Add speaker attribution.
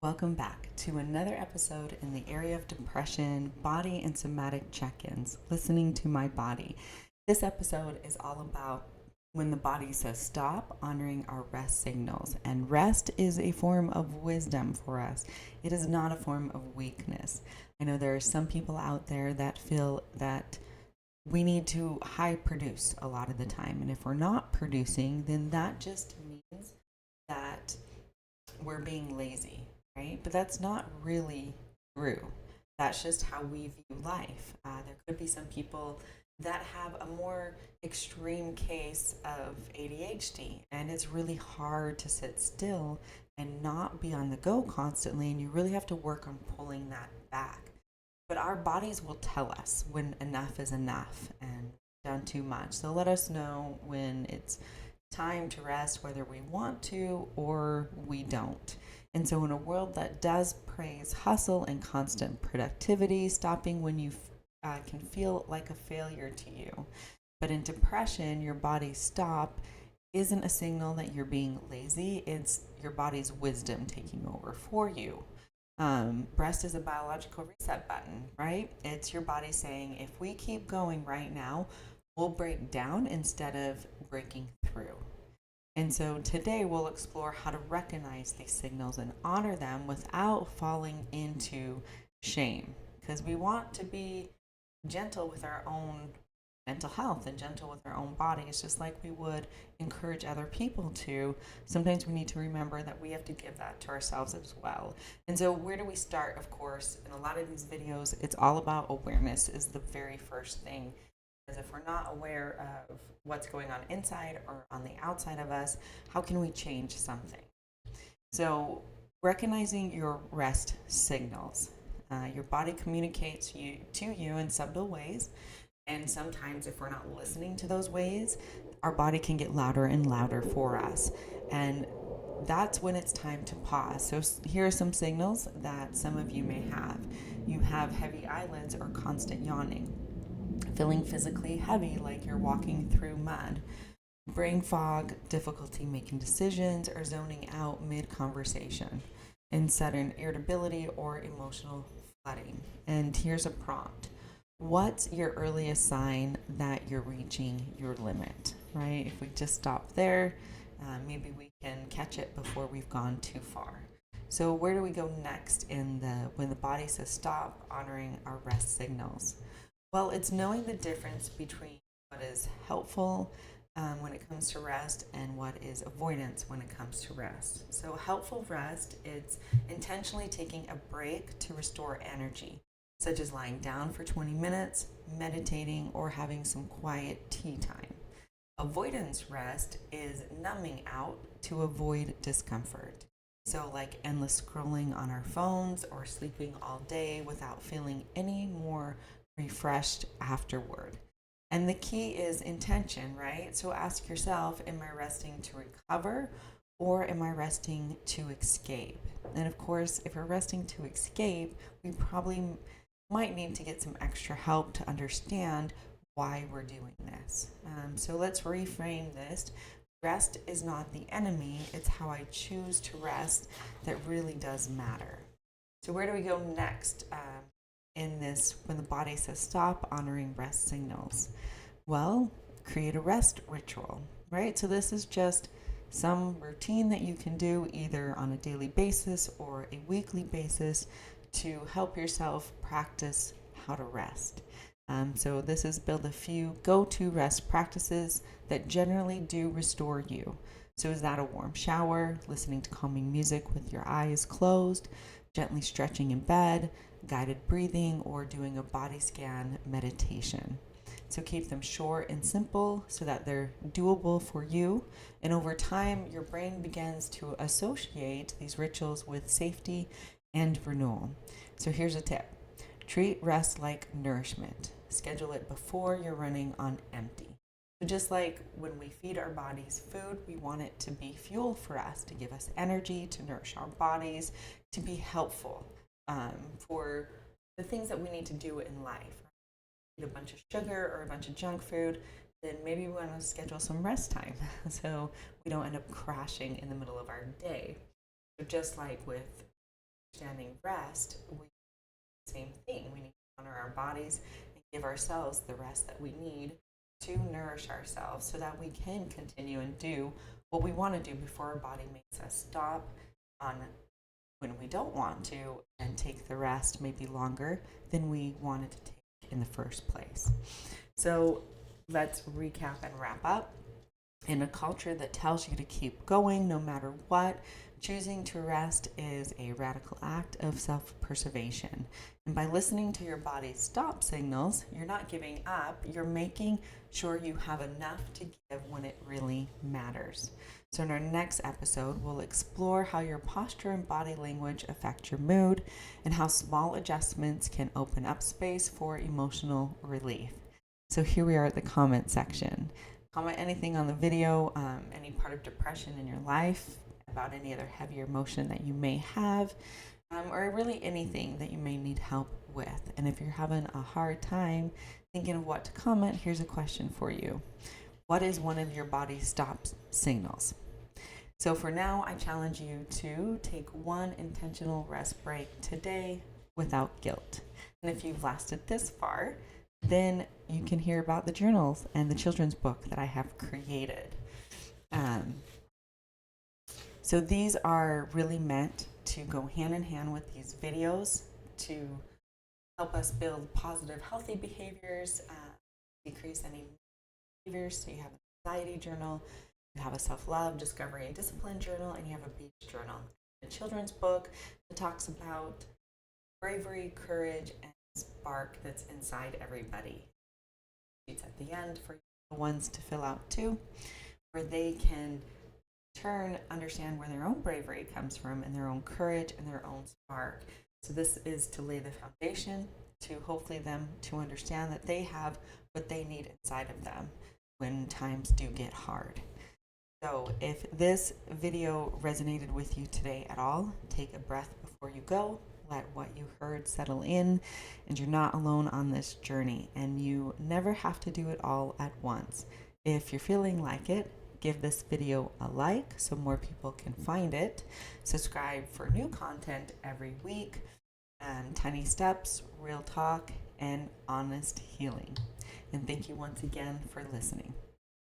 Speaker 1: Welcome back to another episode in the area of depression, body and somatic check ins, listening to my body. This episode is all about when the body says stop, honoring our rest signals. And rest is a form of wisdom for us, it is not a form of weakness. I know there are some people out there that feel that we need to high produce a lot of the time. And if we're not producing, then that just means that we're being lazy, right? But that's not really true. That's just how we view life. There could be some people that have a more extreme case of ADHD, and it's really hard to sit still and not be on the go constantly, and you really have to work on pulling that back. But our bodies will tell us when enough is enough and done too much. So let us know when it's time to rest, whether we want to or we don't. And so, in a world that does praise hustle and constant productivity, stopping when you can feel like a failure to you. But in depression, your body's stop isn't a signal that you're being lazy, it's your body's wisdom taking over for you. Rest is a biological reset button, right? It's your body saying, if we keep going right now, we'll break down instead of breaking through. And so today we'll explore how to recognize these signals and honor them without falling into shame. Because we want to be gentle with our own mental health and gentle with our own bodies, just like we would encourage other people to. Sometimes we need to remember that we have to give that to ourselves as well. And so, where do we start? Of course, in a lot of these videos, it's all about awareness, is the very first thing. Because if we're not aware of what's going on inside or on the outside of us, how can we change something? So, recognizing your rest signals. Your body communicates to you in subtle ways, and sometimes, if we're not listening to those ways, our body can get louder and louder for us. And that's when it's time to pause. So, here are some signals that some of you may have. You have heavy eyelids or constant yawning, feeling physically heavy like you're walking through mud, brain fog, difficulty making decisions, or zoning out mid conversation, and sudden irritability or emotional flooding. And here's a prompt: what's your earliest sign that you're reaching your limit, right? If we just stop there, maybe we can catch it before we've gone too far. So where do we go next in the when the body says stop, honoring our rest signals? Well, it's knowing the difference between what is helpful when it comes to rest and what is avoidance when it comes to rest. So helpful rest, it's intentionally taking a break to restore energy, such as lying down for 20 minutes, meditating, or having some quiet tea time. Avoidance rest is numbing out to avoid discomfort. So, like endless scrolling on our phones or sleeping all day without feeling any more refreshed afterward. And the key is intention, right? So, ask yourself, am I resting to recover or am I resting to escape? And of course, if we're resting to escape, we probably might need to get some extra help to understand why we're doing this. So let's reframe this. Rest is not the enemy, it's how I choose to rest that really does matter. So, where do we go next in this when the body says stop, honoring rest signals? Well, create a rest ritual, right? So, this is just some routine that you can do either on a daily basis or a weekly basis to help yourself practice how to rest. So this is build a few go-to rest practices that generally do restore you. So is that a warm shower, listening to calming music with your eyes closed, gently stretching in bed, guided breathing, or doing a body scan meditation? So keep them short and simple so that they're doable for you. And over time, your brain begins to associate these rituals with safety and renewal. So here's a tip: treat rest like nourishment. Schedule it before you're running on empty. So just like when we feed our bodies food, we want it to be fuel for us, to give us energy, to nourish our bodies, to be helpful for the things that we need to do in life. Eat a bunch of sugar or a bunch of junk food, then maybe we want to schedule some rest time so we don't end up crashing in the middle of our day. So just like with understanding rest, we do the same thing. We need to honor our bodies and give ourselves the rest that we need to nourish ourselves so that we can continue and do what we want to do before our body makes us stop on when we don't want to and take the rest maybe longer than we wanted to take in the first place. So let's recap and wrap up. In a culture that tells you to keep going no matter what, choosing to rest is a radical act of self preservation. And by listening to your body's stop signals, you're not giving up, you're making sure you have enough to give when it really matters. So, in our next episode, we'll explore how your posture and body language affect your mood and how small adjustments can open up space for emotional relief. So, here we are at the comment section. Comment anything on the video, any part of depression in your life, about any other heavier emotion that you may have, or really anything that you may need help with. And if you're having a hard time thinking of what to comment, here's a question for you. What is one of your body's stop signals? So for now, I challenge you to take one intentional rest break today without guilt. And if you've lasted this far, then you can hear about the journals and the children's book that I have created. So these are really meant to go hand in hand with these videos to help us build positive, healthy behaviors, decrease any behaviors. So you have an anxiety journal, you have a self-love, discovery, and discipline journal, and you have a beach journal. A children's book that talks about bravery, courage, and spark that's inside everybody. It's at the end for the ones to fill out too, where they can understand where their own bravery comes from and their own courage and their own spark. So this is to lay the foundation to hopefully them to understand that they have what they need inside of them when times do get hard. So if this video resonated with you today at all, take a breath before you go. Let what you heard settle in, and you're not alone on this journey, and you never have to do it all at once. If you're feeling like it, give this video a like so more people can find it. Subscribe for new content every week, and tiny steps, real talk, and honest healing. And thank you once again for listening.